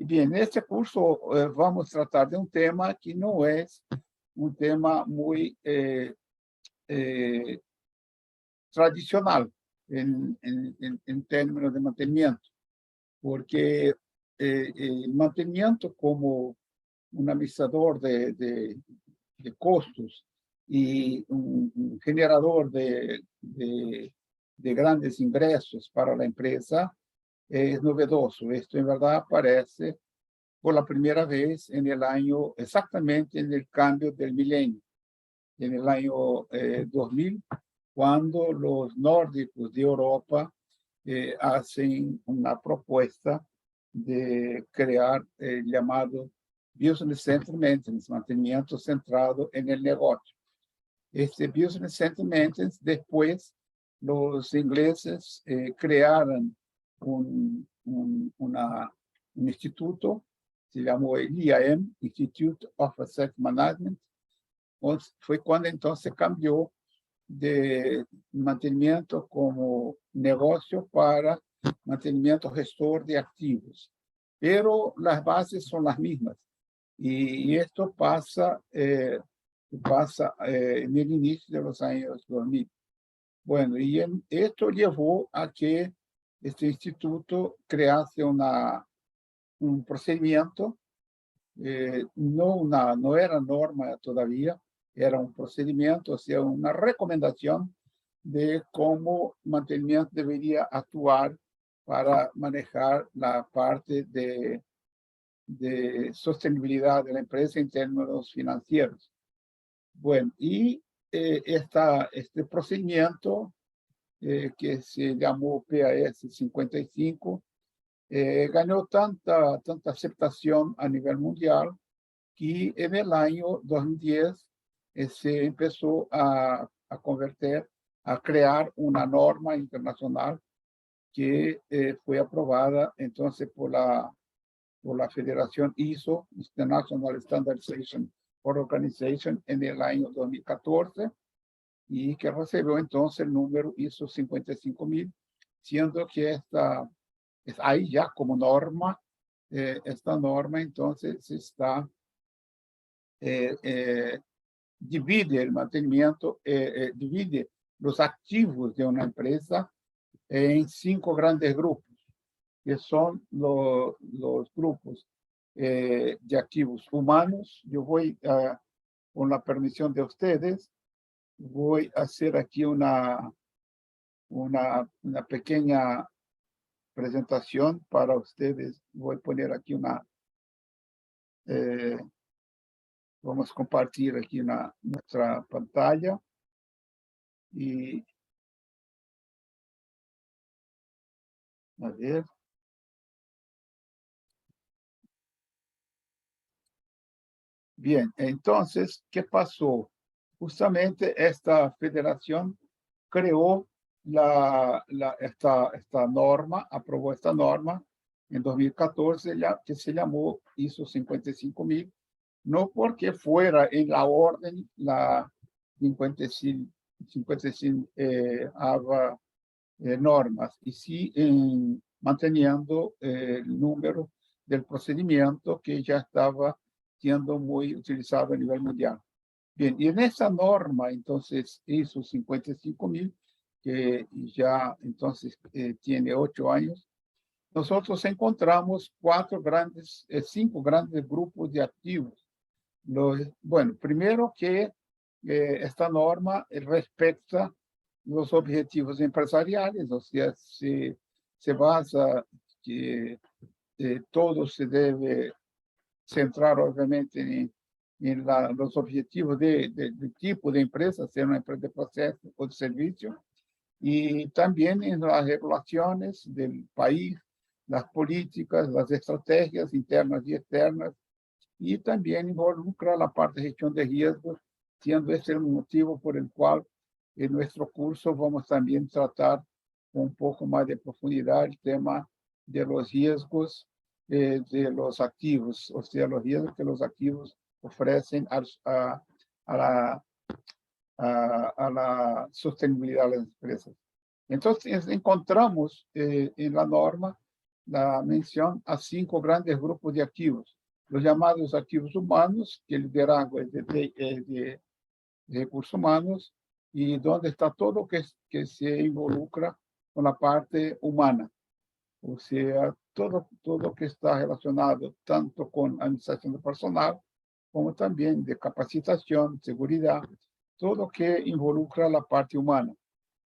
Bien, en este curso vamos a tratar de un tema que no es un tema muy eh, tradicional en términos de mantenimiento, porque el mantenimiento como un administrador de costos y un generador de grandes ingresos para la empresa es novedoso. Esto en verdad aparece por la primera vez en el año, exactamente en el cambio del milenio, en el año 2000, cuando los nórdicos de Europa hacen una propuesta de crear el llamado Business Center Maintenance, mantenimiento centrado en el negocio. Este Business Center Maintenance, después los ingleses crearon un instituto, se llamó el IAM, Institute of Asset Management. Fue cuando entonces cambió de mantenimiento como negocio para mantenimiento gestor de activos. Pero las bases son las mismas. Y esto pasa en el inicio de los años 2000. Bueno, y esto llevó a que este instituto crease un procedimiento, no era norma todavía, era un procedimiento, o sea, una recomendación de cómo mantenimiento debería actuar para manejar la parte de sostenibilidad de la empresa en términos financieros. Bueno, y este procedimiento que se llamó PAS 55 ganó tanta aceptación a nivel mundial que en el año 2010 se empezó a crear una norma internacional que fue aprobada entonces por la Federación ISO, International Standardization Organization, en el año 2014, y que recibió entonces el número ISO 55000, siendo que es ahí ya como norma, esta norma entonces divide el mantenimiento, divide los activos de una empresa en 5 grandes grupos, que son los grupos de activos humanos. Yo voy, con la permisión de ustedes, voy a hacer aquí una pequeña presentación para ustedes. Voy a poner aquí vamos a compartir aquí nuestra pantalla y a ver. Bien, entonces, ¿qué pasó? Justamente esta federación creó esta norma, aprobó esta norma en 2014, que se llamó ISO 55000, no porque fuera en la orden la 55 normas, y sí manteniendo el número del procedimiento que ya estaba siendo muy utilizado a nivel mundial. Bien, y en esa norma, entonces, ISO 55000, que ya entonces tiene 8 años, nosotros encontramos 5 grandes grupos de activos. Bueno, primero que esta norma respecta los objetivos empresariales, o sea, se basa que todo se debe centrar, obviamente, en los objetivos del tipo de empresa, ser una empresa de proceso o de servicio, y también en las regulaciones del país, las políticas, las estrategias internas y externas, y también involucra la parte de gestión de riesgos, siendo ese el motivo por el cual en nuestro curso vamos también a tratar con un poco más de profundidad el tema de los riesgos de los activos, o sea, los riesgos que los activos ofrecen a la sostenibilidad de las empresas. Entonces, encontramos en la norma la mención a 5 grandes grupos de activos. Los llamados activos humanos, que el liderazgo es de recursos humanos, y donde está todo que se involucra con la parte humana. O sea, todo que está relacionado tanto con administración de personal, como también de capacitación, seguridad, todo que involucra la parte humana.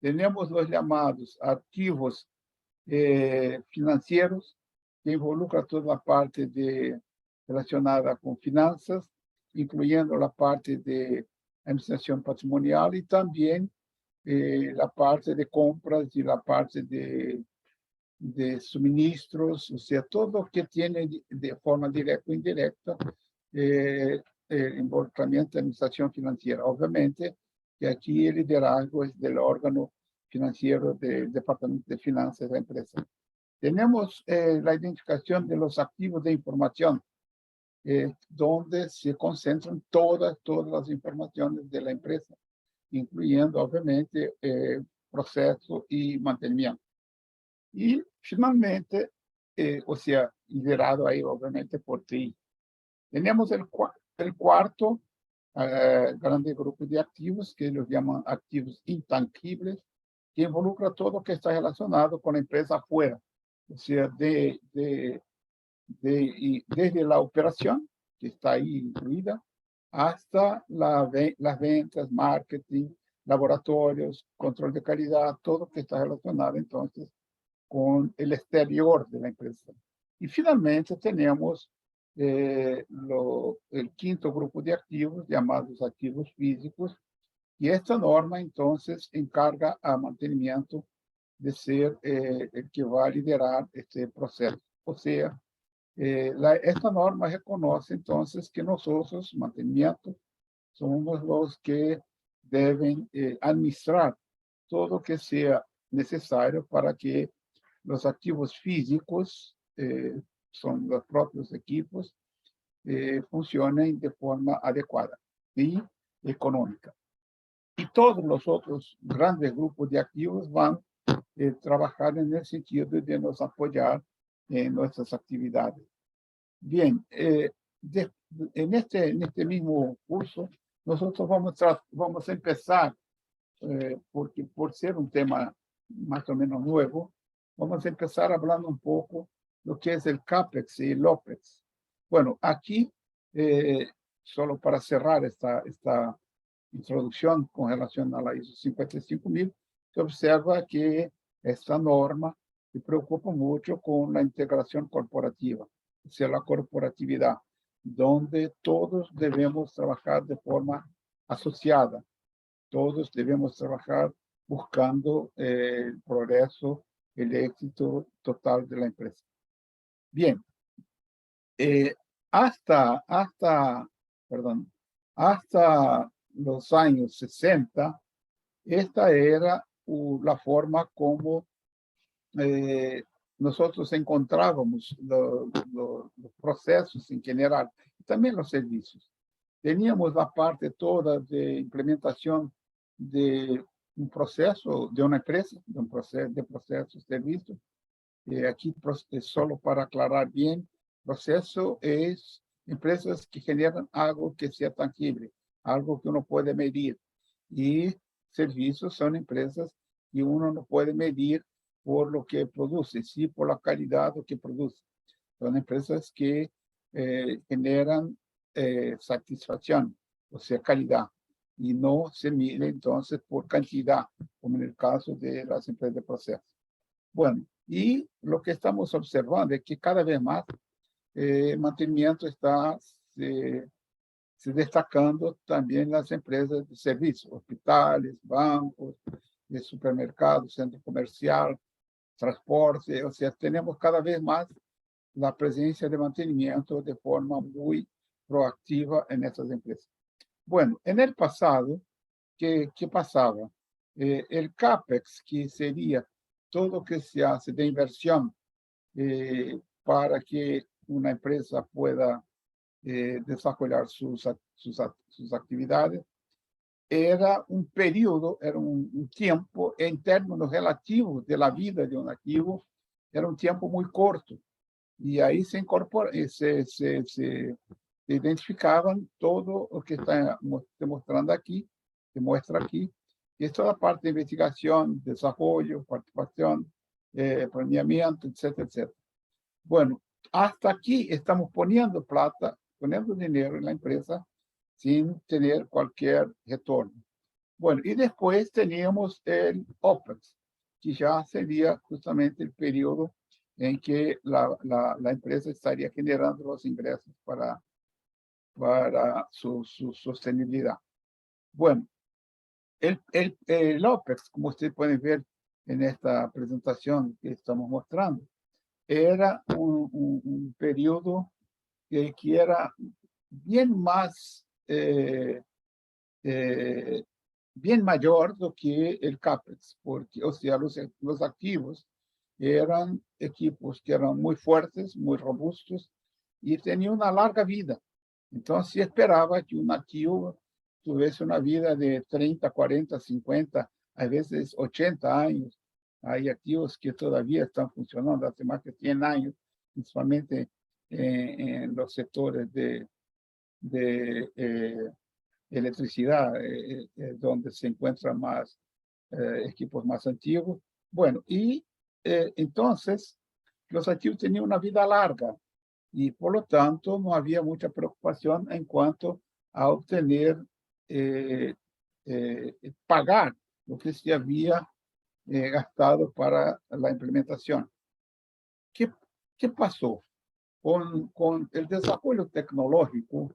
Tenemos los llamados activos financieros, que involucra toda la parte relacionada con finanzas, incluyendo la parte de administración patrimonial y también la parte de compras y la parte de suministros, o sea, todo lo que tiene de forma directa o indirecta el involucramiento de administración financiera. Obviamente que aquí el liderazgo es del órgano financiero del Departamento de Finanzas de la empresa. Tenemos la identificación de los activos de información, donde se concentran todas las informaciones de la empresa, incluyendo, obviamente, proceso y mantenimiento. Y finalmente, o sea, liderado ahí obviamente por TI. Tenemos el cuarto grande grupo de activos, que los llaman activos intangibles, que involucra todo lo que está relacionado con la empresa afuera. O sea, desde la operación, que está ahí incluida, hasta las ventas, marketing, laboratorios, control de calidad, todo que está relacionado entonces con el exterior de la empresa. Y finalmente tenemos el quinto grupo de activos, llamados activos físicos, y esta norma entonces encarga a mantenimiento de ser el que va a liderar este proceso. O sea, esta norma reconoce entonces que nosotros, mantenimiento, somos los que deben administrar todo lo que sea necesario para que los activos físicos, son los propios equipos, funcionen de forma adecuada y económica. Y todos los otros grandes grupos de activos van a trabajar en el sentido de nos apoyar en nuestras actividades. Bien, en este mismo curso, nosotros vamos a empezar, porque por ser un tema más o menos nuevo, vamos a empezar hablando un poco lo que es el CAPEX y el OPEX. Bueno, aquí, solo para cerrar esta introducción con relación a la ISO 55000, se observa que esta norma se preocupa mucho con la integración corporativa, o sea, la corporatividad, donde todos debemos trabajar de forma asociada, todos debemos trabajar buscando el progreso, el éxito total de la empresa. Bien, eh, perdón, hasta los años 60, esta era la forma como nosotros encontrábamos los procesos en general, y también los servicios. Teníamos la parte toda de implementación de un proceso, de una empresa, de procesos, servicios. Aquí, solo para aclarar bien, proceso es empresas que generan algo que sea tangible, algo que uno puede medir. Y servicios son empresas que uno no puede medir por lo que produce, sí por la calidad de lo que produce. Son empresas que generan satisfacción, o sea, calidad, y no se mide entonces por cantidad, como en el caso de las empresas de proceso. Bueno, y lo que estamos observando es que cada vez más el mantenimiento está se destacando también las empresas de servicios, hospitales, bancos, de supermercados, centro comercial, transporte, o sea, tenemos cada vez más la presencia de mantenimiento de forma muy proactiva en estas empresas. Bueno, en el pasado, ¿qué pasaba? El CAPEX, que sería todo lo que se hace de inversión para que una empresa pueda desarrollar sus actividades, era un periodo, era un tiempo en términos relativos de la vida de un activo era un tiempo muy corto. Y ahí se incorpora, se identificaban todo lo que está demostrando aquí, que muestra aquí, y es toda la parte de investigación, desarrollo, participación, planeamiento, etcétera, etcétera. Bueno, hasta aquí estamos poniendo plata, poniendo dinero en la empresa sin tener cualquier retorno. Bueno, y después teníamos el OPEX, que ya sería justamente el periodo en que la empresa estaría generando los ingresos para su sostenibilidad. Bueno, el OPEX, como ustedes pueden ver en esta presentación que estamos mostrando, era un periodo que era bien más, bien mayor do que el CAPEX, porque, o sea, los activos eran equipos que eran muy fuertes, muy robustos y tenían una larga vida. Entonces, se esperaba que un activo tuviese una vida de 30, 40, 50, a veces 80 años. Hay activos que todavía están funcionando hace más de 100 años, principalmente en los sectores de electricidad, donde se encuentran más equipos más antiguos. Bueno, y entonces los activos tenían una vida larga y por lo tanto no había mucha preocupación en cuanto a obtener, pagar lo que se había gastado para la implementación. ¿Qué, qué pasó? Con el desarrollo tecnológico,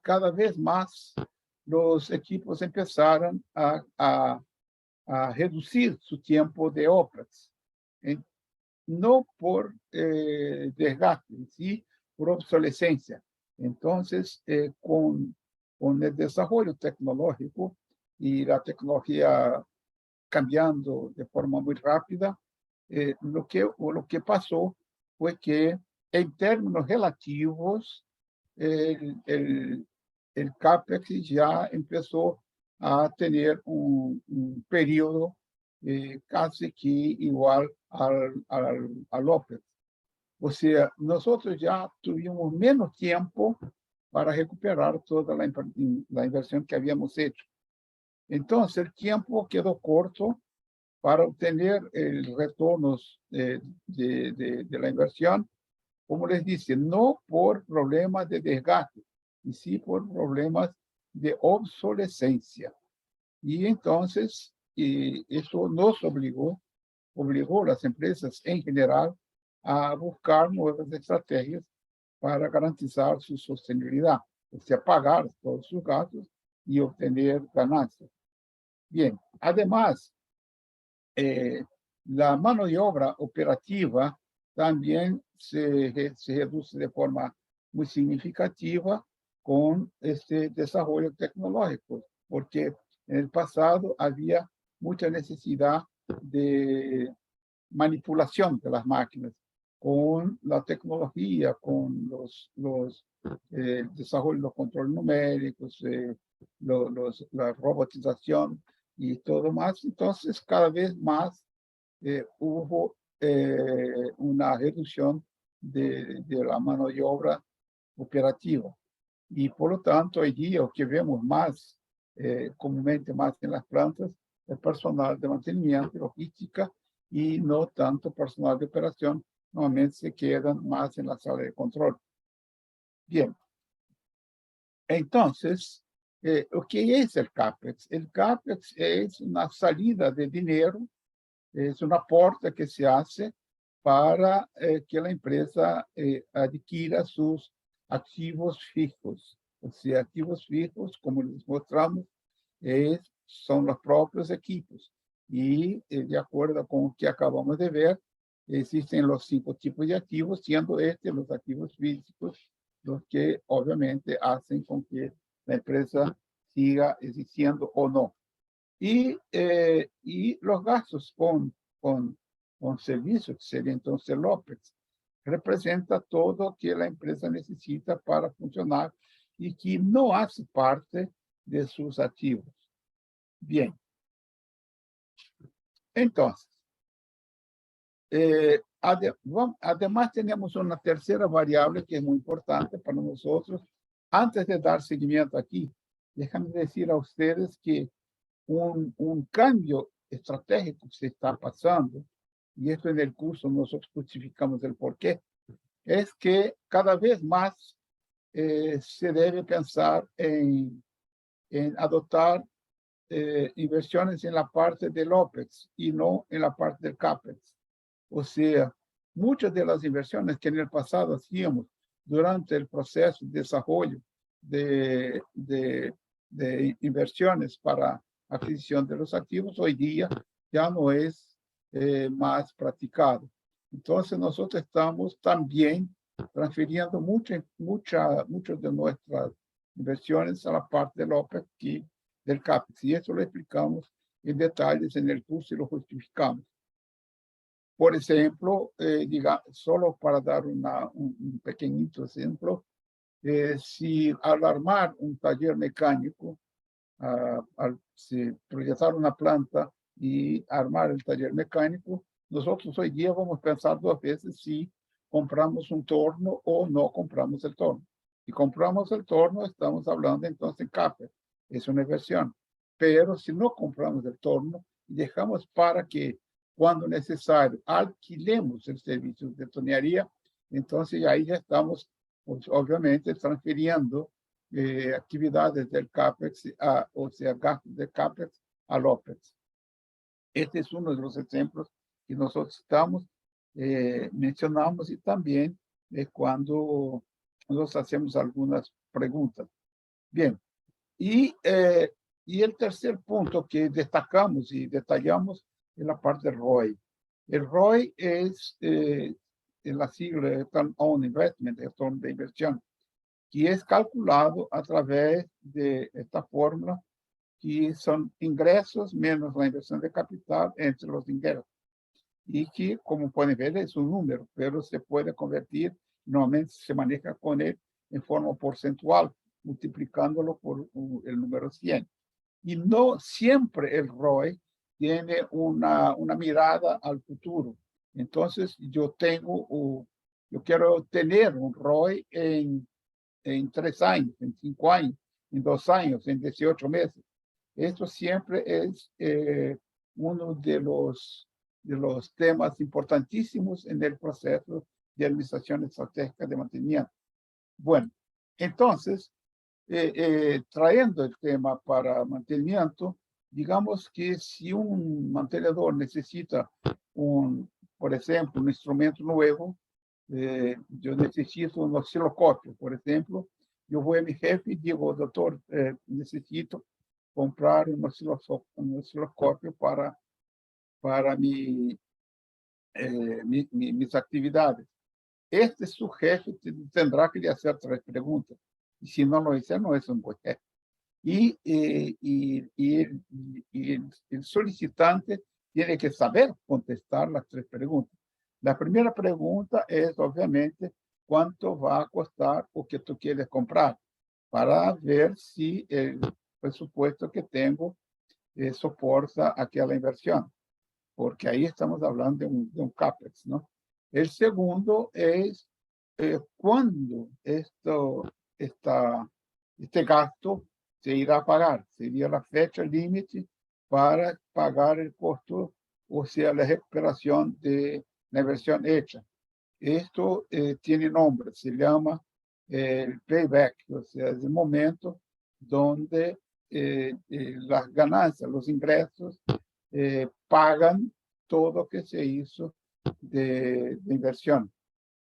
cada vez más los equipos empezaron a reducir su tiempo de OPEX, no por desgaste, sí por obsolescencia. Entonces, con el desarrollo tecnológico y la tecnología cambiando de forma muy rápida, lo que pasó fue que, en términos relativos, el CAPEX ya empezó a tener un periodo casi que igual al OPEX. O sea, nosotros ya tuvimos menos tiempo para recuperar toda la inversión que habíamos hecho. Entonces, el tiempo quedó corto para obtener retornos de la inversión, como les dice, no por problemas de desgaste, y sí por problemas de obsolescencia. Y entonces, eso nos obligó a las empresas en general a buscar nuevas estrategias para garantizar su sostenibilidad, o sea, pagar todos sus gastos y obtener ganancias. Bien, además, la mano de obra operativa también se reduce de forma muy significativa con este desarrollo tecnológico, porque en el pasado había mucha necesidad de manipulación de las máquinas con la tecnología, con los desarrollo de los controles numéricos, la robotización y todo más. Entonces, cada vez más hubo una reducción de la mano de obra operativa. Y por lo tanto, hoy día lo que vemos más, comúnmente más en las plantas, es personal de mantenimiento y logística y no tanto personal de operación. Normalmente se quedan más en la sala de control. Bien, entonces, ¿qué es el CAPEX? El CAPEX es una salida de dinero, es un aporte que se hace para que la empresa adquiera sus activos fijos. O sea, activos fijos, como les mostramos, son los propios equipos. Y de acuerdo con lo que acabamos de ver, existen los 5 tipos de activos, siendo los activos físicos, los que obviamente hacen con que la empresa siga existiendo o no. Y los gastos con servicios, que sería entonces el OPEX, representa todo que la empresa necesita para funcionar y que no hace parte de sus activos. Bien. Entonces, Además, tenemos una tercera variable que es muy importante para nosotros. Antes de dar seguimiento aquí, déjame decir a ustedes que un cambio estratégico se está pasando, y esto en el curso nosotros justificamos el por qué, es que cada vez más se debe pensar en adoptar inversiones en la parte del OPEX y no en la parte del CAPEX. O sea, muchas de las inversiones que en el pasado hacíamos durante el proceso de desarrollo de inversiones para adquisición de los activos, hoy día ya no es más practicado. Entonces, nosotros estamos también transfiriendo muchas de nuestras inversiones a la parte del OPEX y del CAPEX. Y eso lo explicamos en detalles en el curso y lo justificamos. Por ejemplo, solo para dar un pequeñito ejemplo, si al armar un taller mecánico, si proyectar una planta y armar el taller mecánico, nosotros hoy día vamos a pensar 2 veces si compramos un torno o no compramos el torno. Si compramos el torno, estamos hablando entonces de CAPEX, es una inversión. Pero si no compramos el torno y dejamos para que cuando necesario alquilemos el servicio de tornería, entonces ahí ya estamos, pues, obviamente, transfiriendo actividades del CAPEX, o sea, gastos de CAPEX al OPEX. Este es uno de los ejemplos que nosotros estamos mencionamos, y también cuando nos hacemos algunas preguntas. Bien, y el tercer punto que destacamos y detallamos es la parte del ROI. El ROI es la sigla de Return on Investment, retorno de inversión, que es calculado a través de esta fórmula, que son ingresos menos la inversión de capital entre los ingresos. Y que, como pueden ver, es un número, pero se puede convertir, normalmente se maneja con él en forma porcentual, multiplicándolo por el número 100. Y no siempre el ROI tiene una mirada al futuro. Entonces, yo quiero tener un ROI en 3 años, en 5 años, en 2 años, en 18 meses. Esto siempre es uno de los temas importantísimos en el proceso de administración estratégica de mantenimiento. Bueno, entonces, trayendo el tema para mantenimiento, digamos que si un mantenedor necesita por ejemplo, un instrumento nuevo, yo necesito un osciloscopio, por ejemplo, yo voy a mi jefe y digo, doctor, necesito comprar un osciloscopio para mis actividades. Este su jefe tendrá que le hacer 3 preguntas. Y si no lo dice, no es un buen jefe. Y el solicitante tiene que saber contestar las 3 preguntas. La primera pregunta es, obviamente, ¿cuánto va a costar o que tú quieres comprar? Para ver si el presupuesto que tengo soporta aquella inversión, porque ahí estamos hablando de un CAPEX, ¿no? El segundo es cuándo este gasto se irá a pagar. Sería la fecha límite para pagar el costo, o sea, la recuperación de la inversión hecha. Esto tiene nombre, se llama el payback, o sea, es el momento donde las ganancias, los ingresos, pagan todo lo que se hizo de inversión.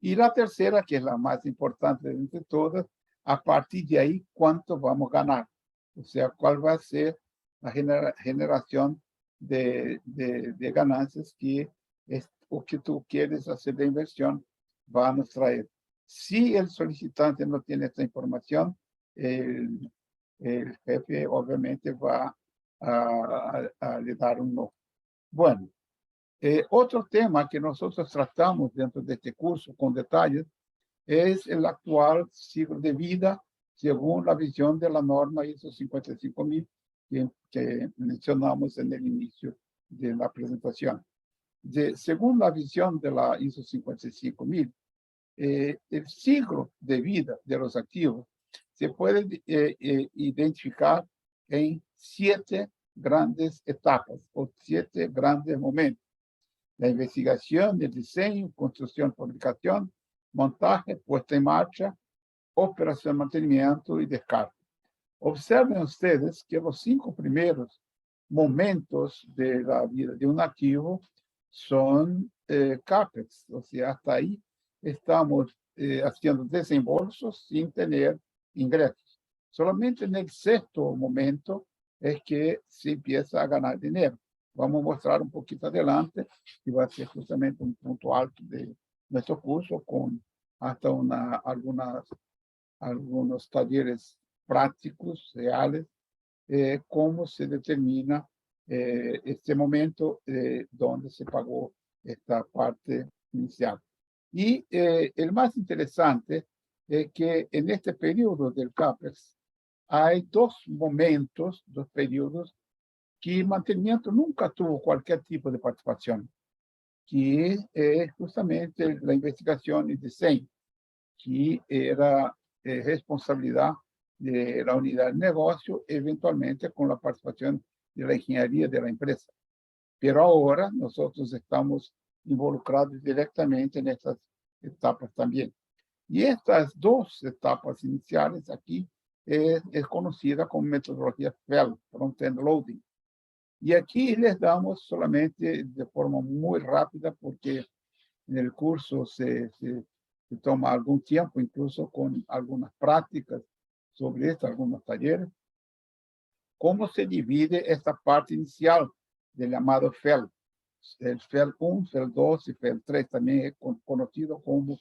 Y la tercera, que es la más importante de entre todas, a partir de ahí, ¿cuánto vamos a ganar? O sea, ¿cuál va a ser la generación de ganancias que o que tú quieres hacer de inversión va a nos traer? Si el solicitante no tiene esta información, el jefe obviamente va a le dar un no. Bueno, otro tema que nosotros tratamos dentro de este curso con detalles es el actual ciclo de vida según la visión de la norma ISO 55000 que mencionamos en el inicio de la presentación. según la visión de la ISO 55000, el ciclo de vida de los activos se puede identificar en 7 grandes etapas o 7 grandes momentos: la investigación, el diseño, construcción, fabricación, montaje, puesta en marcha, operación, mantenimiento y descarga. Observen ustedes que los 5 primeros momentos de la vida de un activo son CAPEX, o sea, hasta ahí estamos haciendo desembolsos sin tener ingresos. Solamente en el 6º momento es que se empieza a ganar dinero. Vamos a mostrar un poquito adelante y va a ser justamente un punto alto de nuestro curso con hasta algunos talleres prácticos, reales, cómo se determina este momento donde se pagó esta parte inicial. Y el más interesante es que en este periodo del CAPEX hay 2 momentos, 2 periodos que el mantenimiento nunca tuvo cualquier tipo de participación, que es justamente la investigación y diseño, que era responsabilidad de la unidad de negocio, eventualmente con la participación de la ingeniería de la empresa. Pero ahora nosotros estamos involucrados directamente en estas etapas también. Y estas 2 etapas iniciales aquí es conocida como metodología FEL, Front-End Loading. Y aquí les damos solamente de forma muy rápida, porque en el curso se toma algún tiempo, incluso con algunas prácticas sobre esto, algunos talleres, cómo se divide esta parte inicial del llamado FEL. El FEL 1, FEL 2 y FEL 3, también es conocido como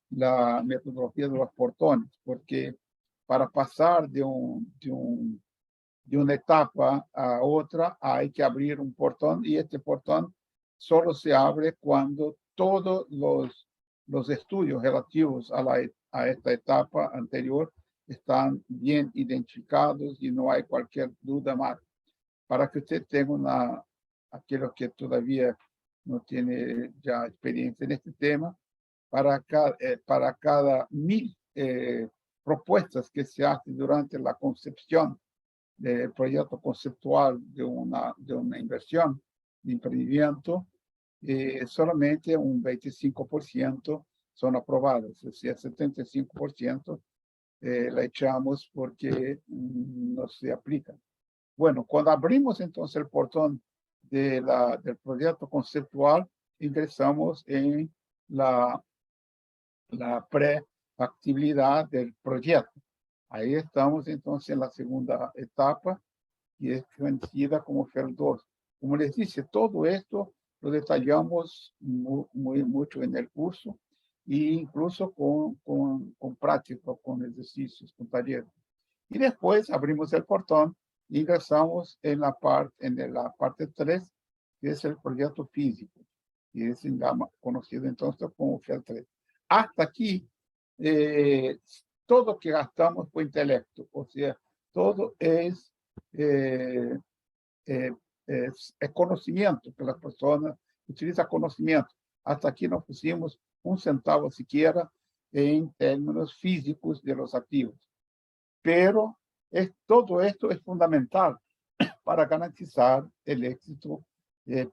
la metodología de los portones, porque para pasar de una etapa a otra hay que abrir un portón, y este portón solo se abre cuando todos los estudios relativos a esta etapa anterior están bien identificados y no hay cualquier duda más. Para que usted tenga aquellos que todavía no tiene ya experiencia en este tema, para cada 1000 propuestas que se hacen durante la concepción del proyecto conceptual de una inversión de emprendimiento, solamente un 25% son aprobadas, o sea, 75% la echamos porque no se aplican. Bueno, cuando abrimos entonces el portón del proyecto conceptual, ingresamos en la preactividad del proyecto. Ahí estamos entonces en la segunda etapa, y es conocida como FEL 2. Como les dije, todo esto lo detallamos mucho en el curso, e incluso con práctica, con ejercicios, con talleres. Y después abrimos el portón e ingresamos en la parte 3, que es el proyecto físico, y es conocido entonces como FEL 3. Hasta aquí, todo que gastamos fue intelecto, o sea, todo es conocimiento, que las personas utilizan conocimiento. Hasta aquí no pusimos un centavo siquiera en términos físicos de los activos. Pero todo esto es fundamental para garantizar el éxito,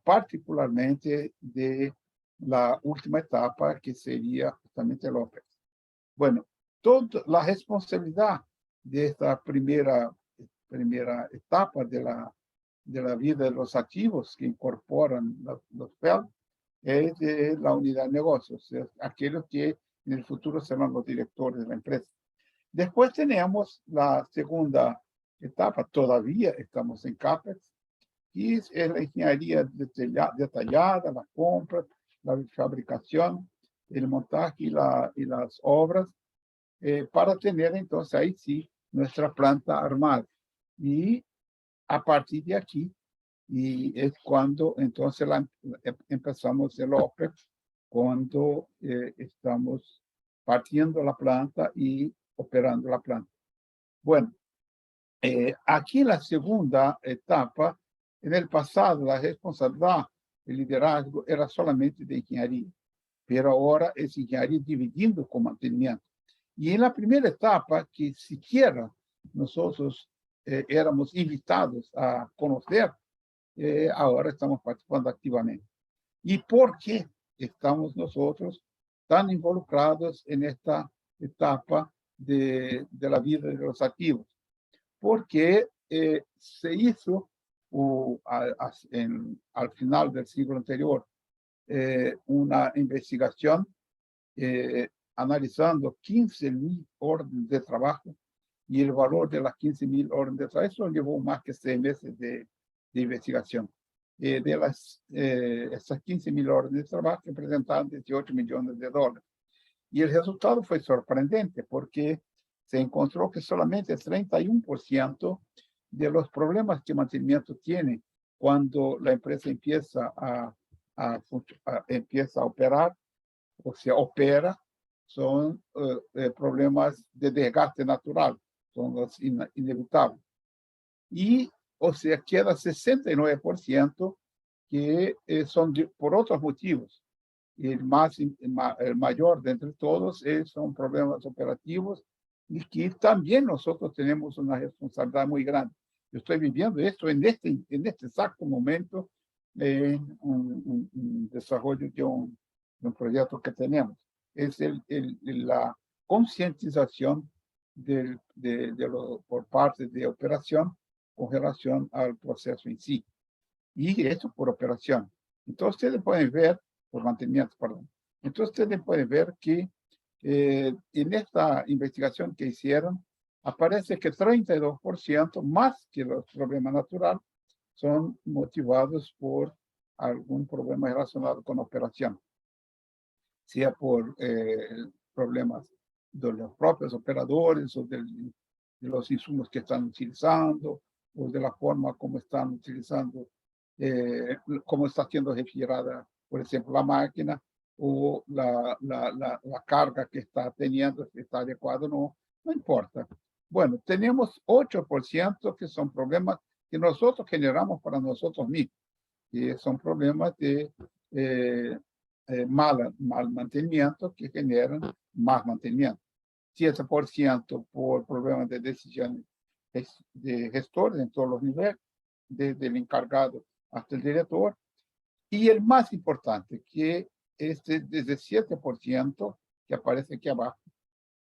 particularmente de la última etapa, que sería justamente el OPEX. Bueno, toda la responsabilidad de esta primera etapa de la vida de los activos que incorporan los FEL es de la unidad de negocios, aquellos que en el futuro serán los directores de la empresa. Después tenemos la segunda etapa, todavía estamos en CAPEX, y es la ingeniería detallada, la compra, la fabricación, el montaje y las obras, para tener entonces ahí sí nuestra planta armada. Y a partir de aquí, y es cuando entonces empezamos el OPEX, cuando estamos partiendo la planta y operando la planta. Bueno, aquí en la segunda etapa, en el pasado la responsabilidad el liderazgo era solamente de ingeniería, pero ahora es ingeniería dividiendo con mantenimiento. Y en la primera etapa, que siquiera nosotros éramos invitados a conocer, ahora estamos participando activamente. ¿Y por qué estamos nosotros tan involucrados en esta etapa de la vida de los activos? Porque se hizo al final del siglo anterior una investigación analizando 15.000 órdenes de trabajo y el valor de las 15.000 órdenes de trabajo. Eso llevó más que 6 meses de investigación. Esas 15.000 órdenes de trabajo representaban 18 millones de dólares. Y el resultado fue sorprendente porque se encontró que solamente el 31% de los problemas que mantenimiento tiene cuando la empresa empieza empieza a operar, o sea, opera, son problemas de desgaste natural, son los inevitables. Y, o sea, queda 69% que son por otros motivos. Y el mayor de entre todos son problemas operativos y que también nosotros tenemos una responsabilidad muy grande. Yo estoy viviendo esto en este exacto momento, un desarrollo de un proyecto que tenemos. Es la concientización por parte de operación con relación al proceso en sí. Y esto por operación. Entonces, ustedes pueden ver, por mantenimiento, perdón. Entonces, ustedes pueden ver que en esta investigación que hicieron, aparece que 32% más que los problemas naturales son motivados por algún problema relacionado con operación, sea por problemas de los propios operadores o de los insumos que están utilizando o de la forma como están utilizando, cómo está siendo refrigerada, por ejemplo, la máquina o la carga que está teniendo, si está adecuada o no, no importa. Bueno, tenemos 8% que son problemas que nosotros generamos para nosotros mismos, que son problemas de mal mantenimiento que generan más mantenimiento. 7% por problemas de decisiones de gestores en todos los niveles, desde el encargado hasta el director. Y el más importante, que es desde 7%, que aparece aquí abajo,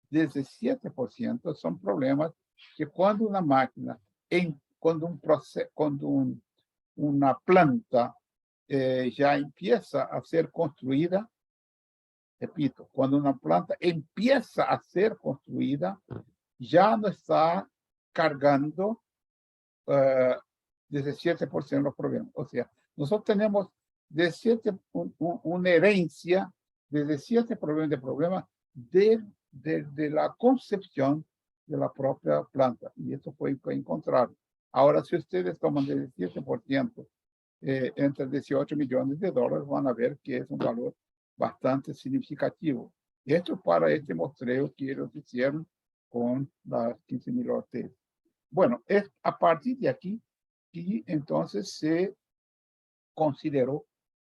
desde 7% son problemas que cuando una máquina, cuando una planta ya empieza a ser construida, repito, cuando una planta empieza a ser construida, ya no está cargando desde 7% los problemas. O sea, nosotros tenemos una herencia desde 7% de problemas de la concepción de la propia planta. Y eso fue encontrado. Ahora, si ustedes toman desde 7%, entre 18 millones de dólares, van a ver que es un valor bastante significativo. Esto para este muestreo que ellos hicieron con las 15.000 hoteles. Bueno, es a partir de aquí que entonces se consideró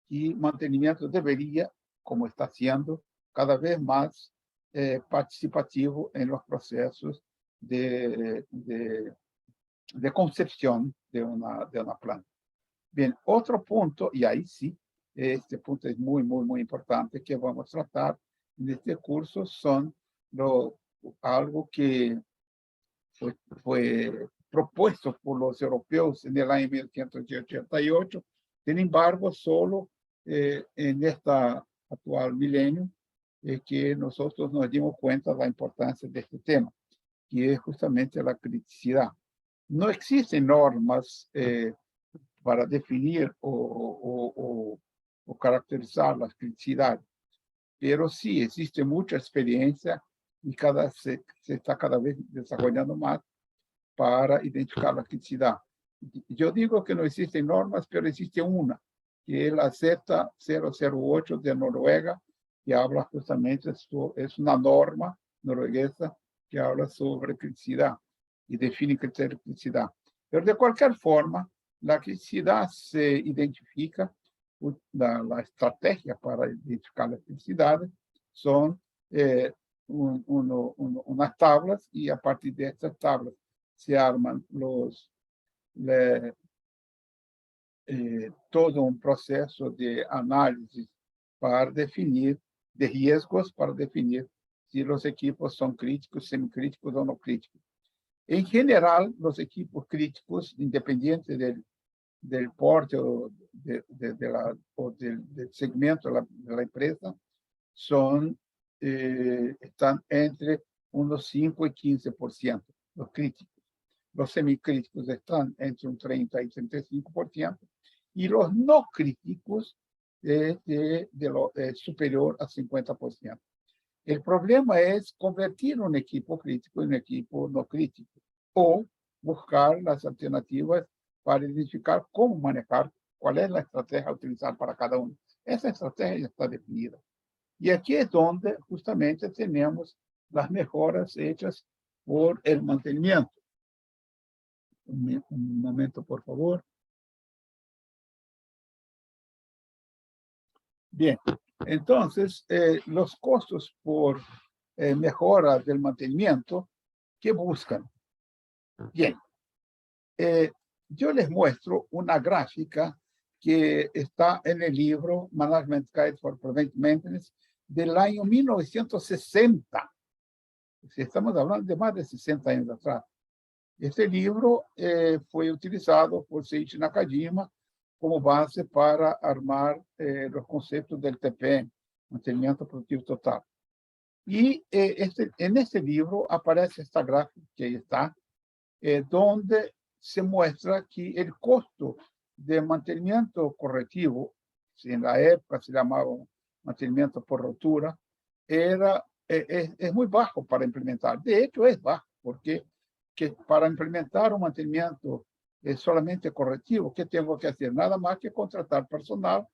que mantenimiento debería, como está haciendo, cada vez más participativo en los procesos de concepción de una planta. Bien, otro punto, y ahí sí, este punto es muy, muy, muy importante que vamos a tratar en este curso, son algo que fue propuesto por los europeos en el año 1988, sin embargo, solo en esta actual milenio que nosotros nos dimos cuenta de la importancia de este tema, que es justamente la criticidad. No existen normas para definir o caracterizar la criticidad, pero sí existe mucha experiencia y se está cada vez desarrollando más para identificar la criticidad. Yo digo que no existen normas, pero existe una, que es la Z008 de Noruega, que habla justamente, es una norma norueguesa que habla sobre criticidad y define criterio de criticidad. Pero de cualquier forma, la criticidad se identifica la estrategia para identificar las felicidades son unas tablas, y a partir de estas tablas se arman todo un proceso de análisis para definir, de riesgos, para definir si los equipos son críticos, semicríticos o no críticos. En general, los equipos críticos, independiente del porte o del segmento de la empresa, están entre unos 5 y 15%, los críticos. Los semicríticos están entre un 30 y 35%, y los no críticos superior a 50%. El problema es convertir un equipo crítico en un equipo no crítico, o buscar las alternativas para identificar cómo manejar, cuál es la estrategia a utilizar para cada uno. Esa estrategia ya está definida. Y aquí es donde justamente tenemos las mejoras hechas por el mantenimiento. Un momento, por favor. Bien, entonces, los costos por mejora del mantenimiento, ¿qué buscan? Bien, yo les muestro una gráfica que está en el libro Management Guide for Preventive Maintenance del año 1960. Si estamos hablando de más de 60 años atrás. Este libro fue utilizado por Seiichi Nakajima como base para armar los conceptos del TPM, Mantenimiento Productivo Total. Y en este libro aparece esta gráfica que ahí está, donde se muestra que el costo de mantenimiento correctivo, si en la época se llamaba mantenimiento por rotura, es muy bajo para implementar. De hecho, es bajo, porque para implementar un mantenimiento solamente correctivo, ¿qué tengo que hacer? Nada más que contratar personal,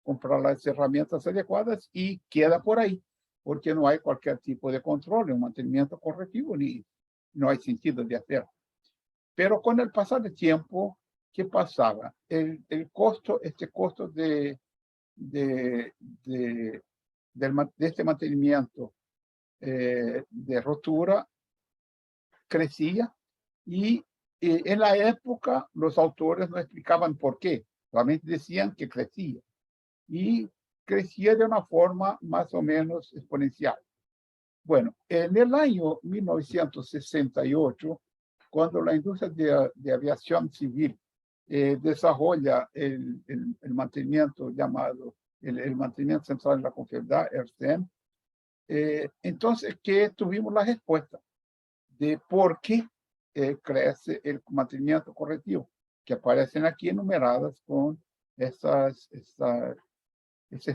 comprar las herramientas adecuadas y queda por ahí, porque no hay cualquier tipo de control en un mantenimiento correctivo, ni no hay sentido de hacerlo. Pero con el pasar del tiempo, ¿qué pasaba? Este costo de este mantenimiento de rotura crecía, y en la época los autores no explicaban por qué, solamente decían que crecía, y crecía de una forma más o menos exponencial. Bueno, en el año 1968, cuando la industria de aviación civil desarrolla el mantenimiento llamado, el mantenimiento central de la confiabilidad, ERCEM, entonces que tuvimos la respuesta de por qué crece el mantenimiento correctivo, que aparecen aquí enumeradas con esos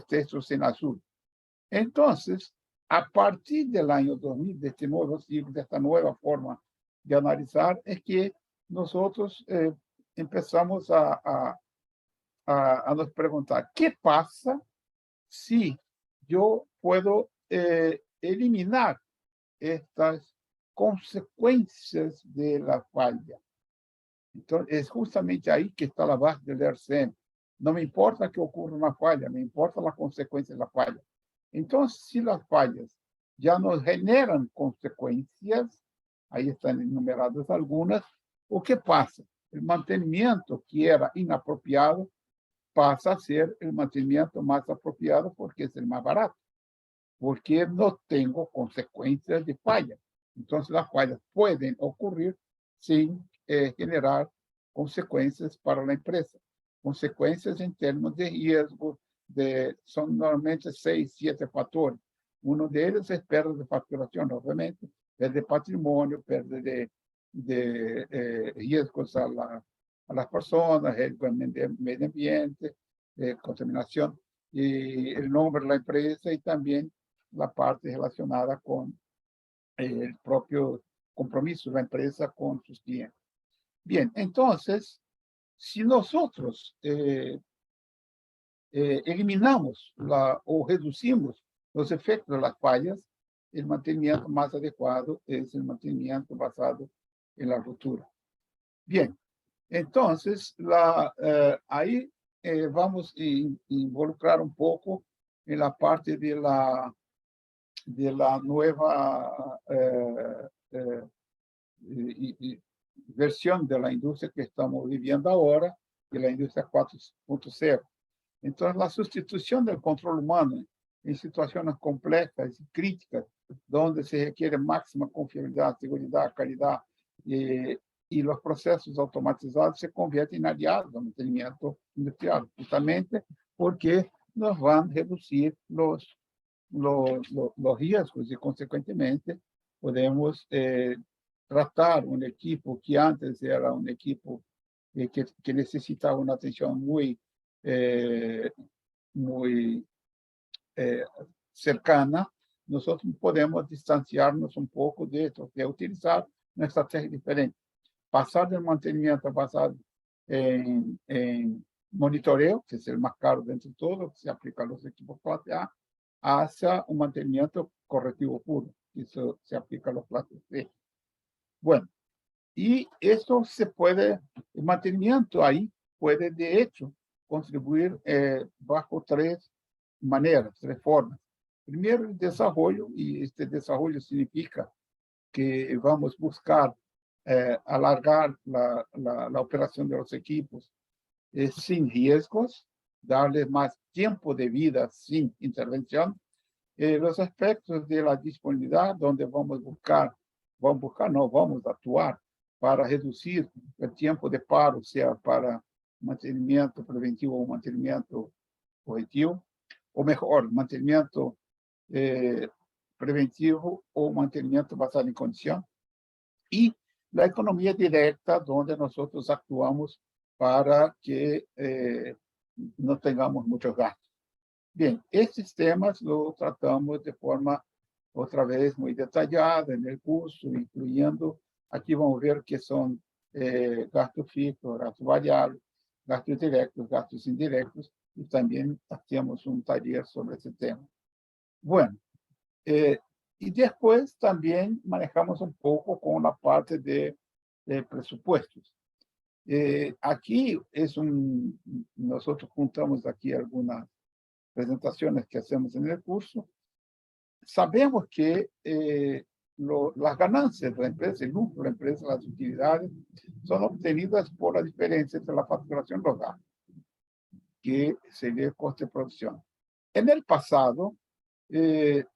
textos en azul. Entonces, a partir del año 2000, de este nuevo ciclo, de esta nueva forma de analizar, es que nosotros empezamos a nos preguntar, ¿qué pasa si yo puedo eliminar estas consecuencias de la falla? Entonces, es justamente ahí que está la base del ERCEM. No me importa que ocurra una falla, me importa la consecuencia de la falla. Entonces, si las fallas ya nos generan consecuencias, ahí están enumeradas algunas, ¿o qué pasa? El mantenimiento que era inapropiado pasa a ser el mantenimiento más apropiado porque es el más barato, porque no tengo consecuencias de falla. Entonces, las fallas pueden ocurrir sin generar consecuencias para la empresa. Consecuencias en términos de riesgo, son normalmente 6, 7 factores. Uno de ellos es pérdida de facturación, obviamente, pérdida de patrimonio, pérdida de riesgos a las personas, riesgo al medio ambiente, contaminación, y el nombre de la empresa, y también la parte relacionada con el propio compromiso de la empresa con sus clientes. Bien, entonces, si nosotros eliminamos o reducimos los efectos de las fallas, el mantenimiento más adecuado es el mantenimiento basado en la rotura. Bien, entonces, ahí vamos a involucrar un poco en la parte de la nueva versión de la industria que estamos viviendo ahora, que es la industria 4.0. Entonces, la sustitución del control humano en situaciones complejas y críticas, donde se requiere máxima confiabilidad, seguridad, calidad, y los procesos automatizados se convierten en aliados del mantenimiento industrial, justamente porque nos van a reducir los riesgos y, consecuentemente, podemos tratar un equipo que antes era un equipo que necesitaba una atención muy cercana. Nosotros podemos distanciarnos un poco de esto, de utilizar una estrategia diferente. Pasar del mantenimiento basado en monitoreo, que es el más caro dentro de todo, que se aplica a los equipos clase A, hacia un mantenimiento correctivo puro, que eso se aplica a los clases B. Bueno, y eso se puede, el mantenimiento ahí puede, de hecho, contribuir bajo tres maneras, tres formas. Primero, el desarrollo, y este desarrollo significa que vamos a buscar alargar la operación de los equipos sin riesgos, darles más tiempo de vida sin intervención. Los aspectos de la disponibilidad, donde vamos a actuar para reducir el tiempo de paro, sea para mantenimiento preventivo o mantenimiento correctivo, o mejor, mantenimiento preventivo o mantenimiento basado en condición. Y la economía directa, donde nosotros actuamos para que no tengamos muchos gastos. Bien, estos temas los tratamos de forma, otra vez, muy detallada en el curso, incluyendo, aquí vamos a ver que son gastos fijos, gastos variables, gastos directos, gastos indirectos, y también hacemos un taller sobre ese tema. Bueno, y después también manejamos un poco con la parte de presupuestos. Aquí nosotros juntamos aquí algunas presentaciones que hacemos en el curso. Sabemos que las ganancias de la empresa, el lucro de la empresa, las utilidades, son obtenidas por la diferencia entre la facturación local, que sería el coste de producción. En el pasado,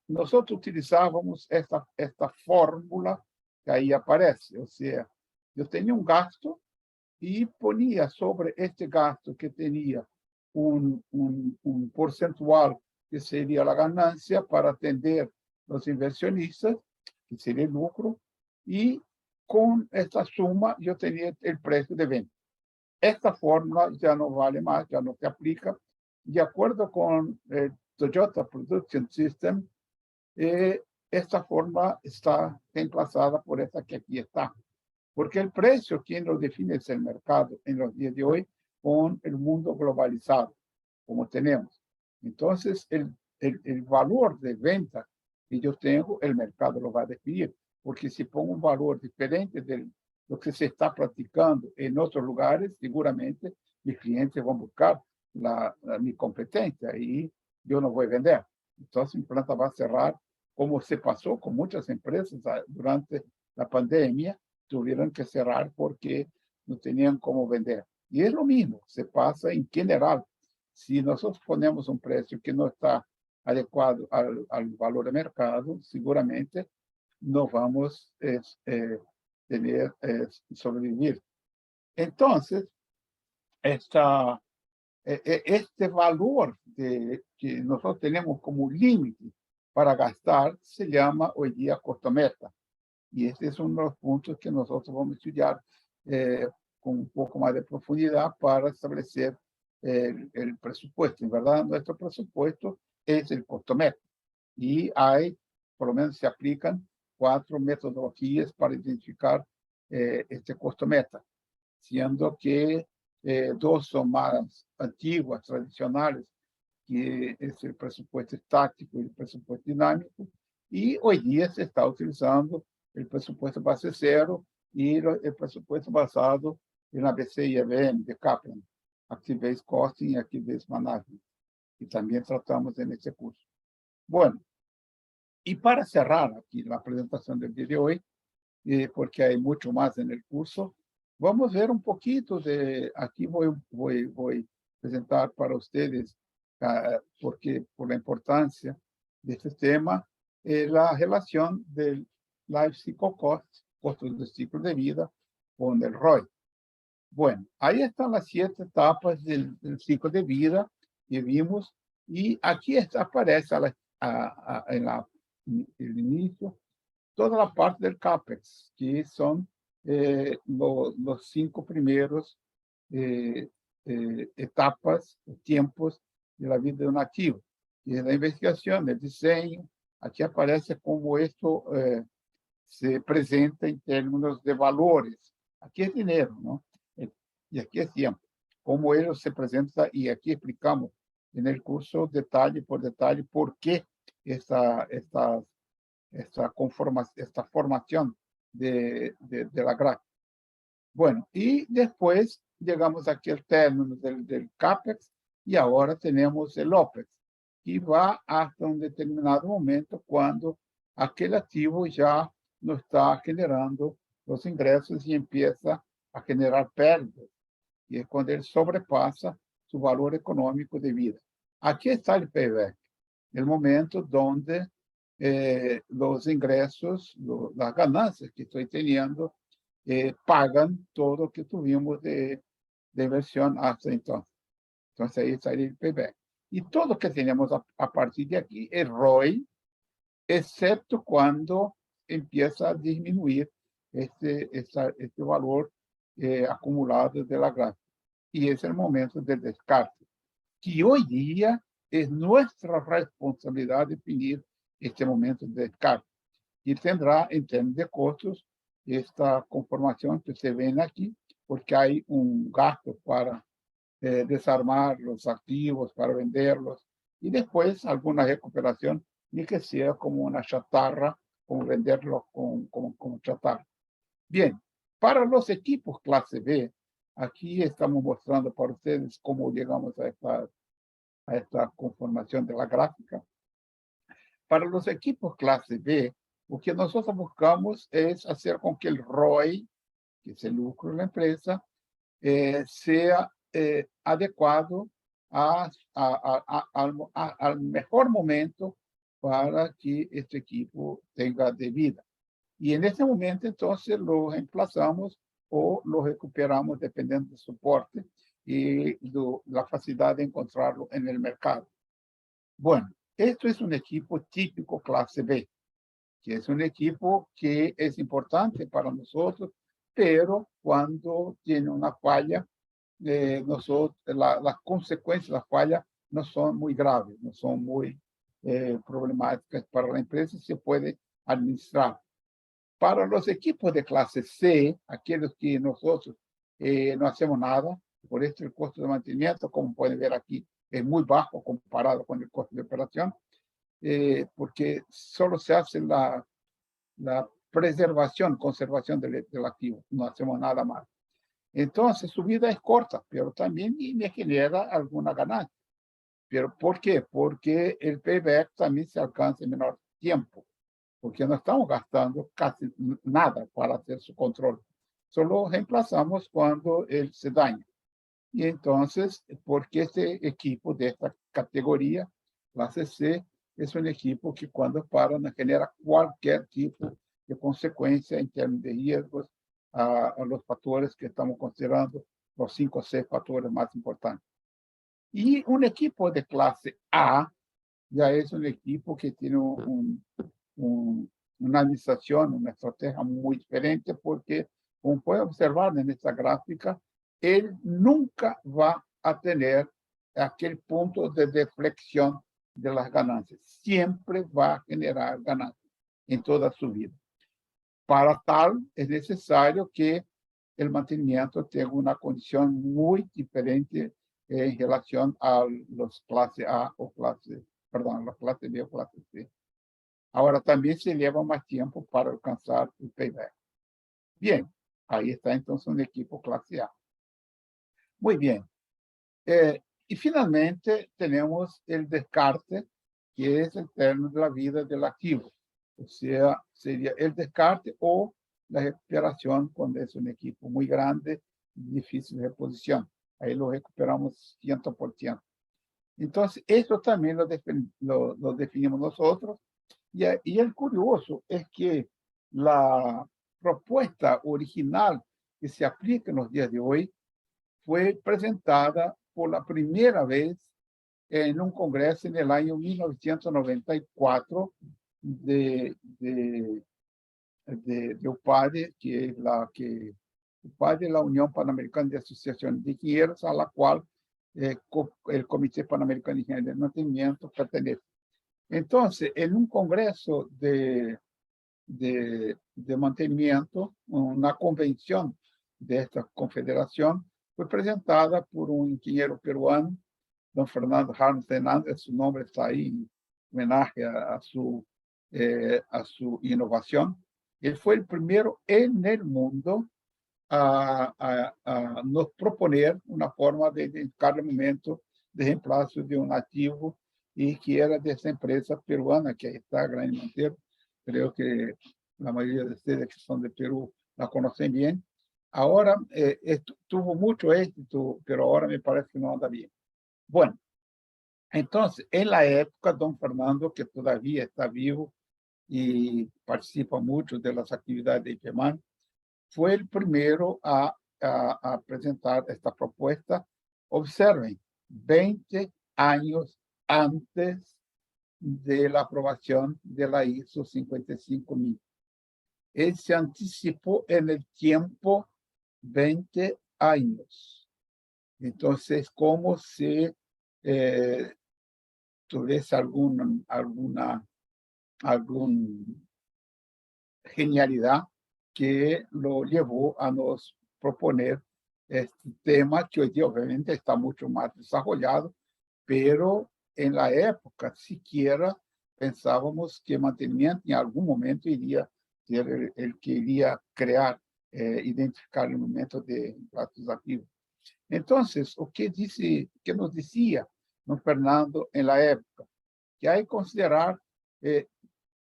nosotros utilizábamos esta fórmula que ahí aparece, o sea, yo tenía un gasto y ponía sobre este gasto que tenía un porcentual que sería la ganancia para atender los inversionistas, que sería el lucro, y con esta suma yo tenía el precio de venta. Esta fórmula ya no vale más, ya no se aplica. De acuerdo con el Toyota Production System, esta fórmula está reemplazada por esta que aquí está. Porque el precio, quien lo define es el mercado en los días de hoy, con el mundo globalizado, como tenemos. Entonces, el valor de venta que yo tengo, el mercado lo va a definir. Porque si pongo un valor diferente de lo que se está practicando en otros lugares, seguramente mis clientes van a buscar mi competencia y yo no voy a vender. Entonces, mi planta va a cerrar, como se pasó con muchas empresas durante la pandemia, tuvieron que cerrar porque no tenían cómo vender. Y es lo mismo, se pasa en general. Si nosotros ponemos un precio que no está adecuado al valor de mercado, seguramente no vamos a tener sobrevivir. Entonces, este valor que nosotros tenemos como límite para gastar se llama hoy día costo meta. Y este es uno de los puntos que nosotros vamos a estudiar con un poco más de profundidad para establecer el presupuesto. En verdad, nuestro presupuesto es el costo meta. Y por lo menos se aplican 4 metodologías para identificar este costo meta, siendo que 2 son más antiguas, tradicionales, que es el presupuesto estático y el presupuesto dinámico, y hoy día se está utilizando el presupuesto base cero y el presupuesto basado en ABC y EBM de Kaplan. Active-Based Costing y Active-Based Management, y también tratamos en este curso. Bueno, y para cerrar aquí la presentación del día de hoy, porque hay mucho más en el curso, vamos a ver un poquito de, aquí voy a presentar para ustedes, porque por la importancia de este tema, la relación del Life Cycle Cost, costos del ciclo de vida, con el ROI. Bueno, ahí están las 7 etapas del ciclo de vida que vimos, y aquí aparece en el inicio toda la parte del CAPEX, que son los 5 primeros etapas, tiempos de la vida de un activo, que es la investigación, el diseño. Aquí aparece cómo esto se presenta en términos de valores. Aquí es dinero, ¿no? Y aquí es tiempo. Cómo ello se presenta, y aquí explicamos en el curso detalle por detalle por qué esta formación de la gráfica. Bueno, y después llegamos aquí al término del CAPEX, y ahora tenemos el OPEX, que va hasta un determinado momento cuando aquel activo ya no está generando los ingresos y empieza a generar pérdidas, y es cuando él sobrepasa su valor económico de vida. Aquí está el payback, el momento donde los ingresos, las ganancias que estoy teniendo, pagan todo lo que tuvimos de inversión hasta entonces. Entonces ahí estaría el payback. Y todo lo que tenemos a partir de aquí es ROI, excepto cuando empieza a disminuir este valor acumulado de la gráfica. Y es el momento del descarte, que hoy día es nuestra responsabilidad definir este momento de descarte. Y tendrá, en términos de costos, esta conformación que se ven aquí, porque hay un gasto para desarmar los activos, para venderlos, y después alguna recuperación, y que sea como una chatarra, como venderlos como chatarra. Bien, para los equipos clase B, aquí estamos mostrando para ustedes cómo llegamos a esta conformación de la gráfica. Para los equipos clase B, lo que nosotros buscamos es hacer con que el ROI, que es el lucro de la empresa, sea adecuado al mejor momento para que este equipo tenga de vida. Y en ese momento, entonces, lo reemplazamos o lo recuperamos dependiendo del soporte y la facilidad de encontrarlo en el mercado. Bueno, esto es un equipo típico clase B, que es un equipo que es importante para nosotros, pero cuando tiene una falla, las consecuencias de la falla no son muy graves, no son muy problemáticas para la empresa, y se puede administrar. Para los equipos de clase C, aquellos que nosotros no hacemos nada, por esto el costo de mantenimiento, como pueden ver aquí, es muy bajo comparado con el costo de operación, porque solo se hace la preservación, conservación del activo, no hacemos nada más. Entonces, su vida es corta, pero también me genera alguna ganancia. ¿Pero por qué? Porque el payback también se alcanza en menor tiempo, porque no estamos gastando casi nada para hacer su control. Solo reemplazamos cuando él se daña. Y entonces, porque este equipo de esta categoría, clase C, es un equipo que cuando para no genera cualquier tipo de consecuencia en términos de riesgos a los factores que estamos considerando, los 5 o 6 factores más importantes. Y un equipo de clase A ya es un equipo que tiene una administración, una estrategia muy diferente, porque, como puede observar en esta gráfica, él nunca va a tener aquel punto de deflexión de las ganancias. Siempre va a generar ganancias en toda su vida. Para tal, es necesario que el mantenimiento tenga una condición muy diferente en relación a los clase A o la clase B o clase C. Ahora, también se lleva más tiempo para alcanzar el payback. Bien, ahí está entonces un equipo clase A. Muy bien. Y finalmente tenemos el descarte, que es el término de la vida del activo. O sea, sería el descarte o la recuperación cuando es un equipo muy grande, difícil de reposición. Ahí lo recuperamos 100%. Entonces, eso también lo definimos nosotros. Y el curioso es que la propuesta original que se aplica en los días de hoy fue presentada por la primera vez en un congreso en el año 1994 de UPADE, que es UPADE es la Unión Panamericana de Asociaciones de Ingenieros, a la cual el Comité Panamericano de Ingeniería de Mantenimiento pertenece. Entonces, en un congreso de mantenimiento, una convención de esta confederación, fue presentada por un ingeniero peruano, don Fernando Harms Hernández. Su nombre está ahí en homenaje a su innovación. Él fue el primero en el mundo a nos proponer una forma de identificar el momento de reemplazo de un activo y que era de esa empresa peruana que ahí está, Gran Montero. Creo que la mayoría de ustedes que son de Perú la conocen bien. Ahora tuvo mucho éxito, pero ahora me parece que no anda bien. Bueno, entonces, en la época, don Fernando, que todavía está vivo y participa mucho de las actividades de IPEMAN, fue el primero a presentar esta propuesta. Observen, 20 años antes de la aprobación de la ISO 55000. Él se anticipó en el tiempo 20 años. Entonces, como si tuviese alguna genialidad que lo llevó a nos proponer este tema que hoy día obviamente está mucho más desarrollado, pero en la época siquiera pensábamos que mantenimiento en algún momento iría ser el que iría crear, identificar el momento de platos activos. Entonces, ¿qué nos decía don Fernando en la época? Que hay que considerar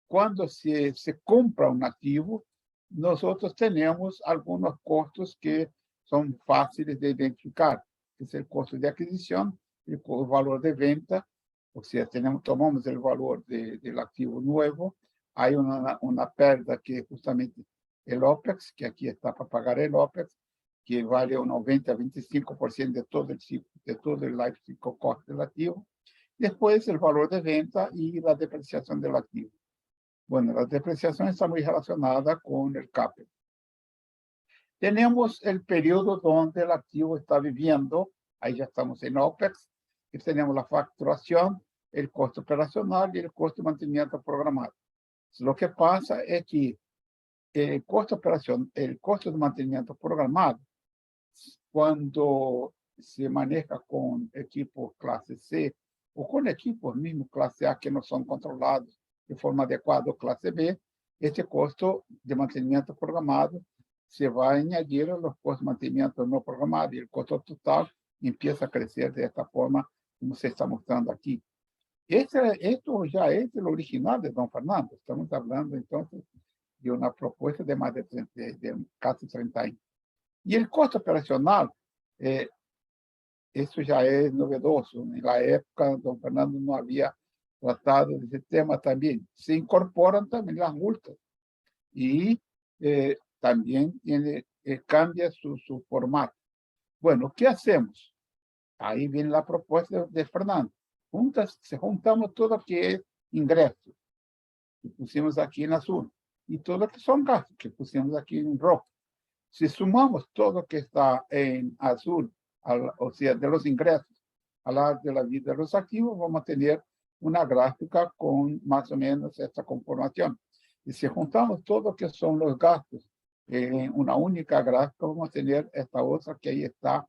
cuando se compra un activo, nosotros tenemos algunos costos que son fáciles de identificar, que es el costo de adquisición, el valor de venta, o sea, tomamos el valor del activo nuevo, hay una pérdida que es justamente el OPEX, que aquí está para pagar el OPEX, que vale un 90 a 25% de todo el life cycle cost del activo. Después, el valor de venta y la depreciación del activo. Bueno, la depreciación está muy relacionada con el CAPEX. Tenemos el periodo donde el activo está viviendo, ahí ya estamos en OPEX, y tenemos la facturación, el costo operacional y el costo de mantenimiento programado. Lo que pasa es que el costo de mantenimiento programado, cuando se maneja con equipos clase C o con equipos mismos clase A que no son controlados de forma adecuada, clase B, este costo de mantenimiento programado se va a añadir a los costos de mantenimiento no programado y el costo total empieza a crecer de esta forma como se está mostrando aquí. Esto ya es el original de don Fernando. Estamos hablando entonces de una propuesta de más de casi 30 años. Y el costo operacional, eso ya es novedoso. En la época, don Fernando no había tratado de ese tema también. Se incorporan también las multas y también cambia su formato. Bueno, ¿qué hacemos? Ahí viene la propuesta de Fernando. Juntamos todo lo que es ingreso, que pusimos aquí en azul, y todo lo que son gastos, que pusimos aquí en rojo. Si sumamos todo lo que está en azul, o sea, de los ingresos a la de la vida de los activos, vamos a tener una gráfica con más o menos esta conformación. Y si juntamos todo lo que son los gastos en una única gráfica, vamos a tener esta otra que ahí está,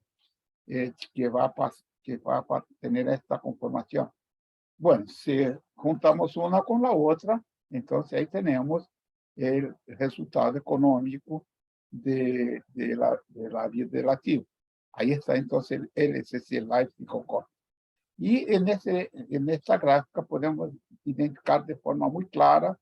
que va a tener esta conformación. Bueno, si juntamos una con la otra, entonces ahí tenemos el resultado económico de la vida del activo. Ahí está entonces el LCC Life Cycle Cost. Y en esta gráfica podemos identificar de forma muy clara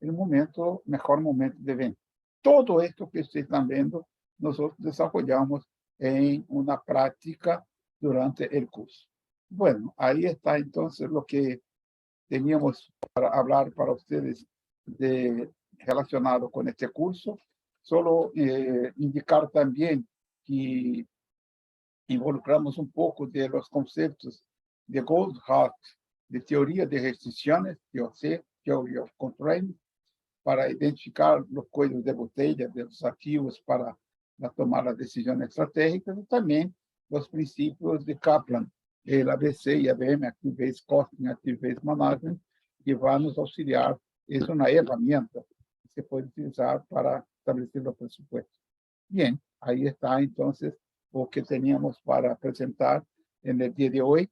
el mejor momento de venta. Todo esto que ustedes están viendo, nosotros desarrollamos en una práctica durante el curso. Bueno, ahí está entonces lo que teníamos para hablar para ustedes relacionado con este curso. Solo indicar también que involucramos un poco de los conceptos de Goldhart, de teoría de restricciones, TOC, Theory of Constraint, para identificar los cuellos de botella de los activos para tomar las decisiones estratégicas, y también los principios de Kaplan, el ABC y ABM, Active-Based Costing, Active-Based Management, que van a nos auxiliar. Es una herramienta que se puede utilizar para establecer los presupuestos. Bien, ahí está entonces lo que teníamos para presentar en el día de hoy.